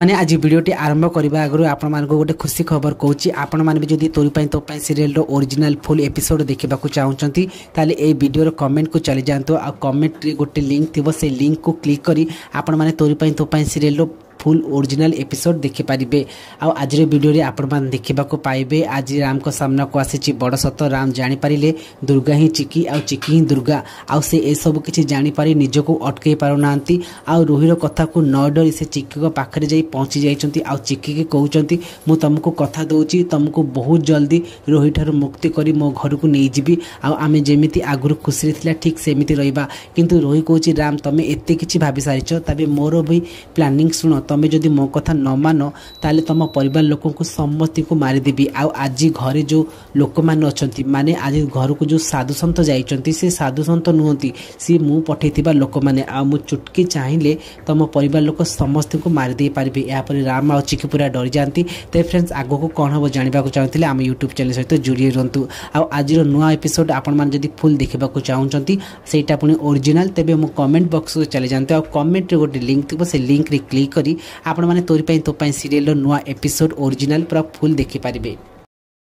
मैंने आज वीडियोटी आरंभ करने आगु आपण गोटे खुशी खबर कहूँ आपण मैंने भी तोरी तो सीरियल ओरिजिनल फुल एपिसोड देखा चाहते ताले ए वीडियो कमेंट को चली जातु आ कमेंट गोटे लिंक थी से लिंक को क्लिक करी आपण मैंने तोरी तो सीरियल फुल ओरिजिनल एपिसोड देखिपारे। आज वीडियो आपण मैंने देखा पाइबे आज राम को सामना को आसी बड़ सत राम जानीपारे दुर्गा ही चिकी आ चिकी ही दुर्गा आउ से ए सब किसी जानीपारी निजको अटकई पारना आउ रोहिर कथा को न डरी से चिकी को पाखरे जाई पहुंची जाइछंती आउ चिकी के कहउछंती मु तुमको कथा दउची तुमको बहुत जल्दी रोहि ठार मुक्ति करी मो घर को नहीं जीवी आउ आमे जेमिति आगुर खुशी थिला ठीक सेमिति रहिबा किंतु रोहि कहउची राम तमे एते किछि भाबी सारिछ तबे मोर भी प्लानिंग सुनो तमे जदि मो कथा न मान ताले तुम परिवार लोक को समस्त को मारिदेवी आज घरे जो लोक मैंने अच्छा माने आज घर को जो साधु सन्त जाइछंती से साधु सन्त नुहति सी मु पठेइथिबा लोक माने आ मु चुटकी चाहिए तुम परिवार लोक समस्त को मारिदे पारिबे। या पर राम आ चिकी पूरा डरी जाती। तो फ्रेंड्स आगो को कौन हम जानवा चाहते आम यूट्यूब चैनल सहित जोड़ी रुहतु। आज नुआ एपिसोड आपण मैंने जदि फुल देखा चाहते सेटा पुणी ओरिजिनल तेबे मो कमेंट बॉक्स को चले जाते आ कमेंट गोटे लिंक थी से लिंक रे क्लिक करी आपण मैंने तोरी तो सीरियल नुआ एपिसोड ओरिजिनल पूरा फुल देखिपारे।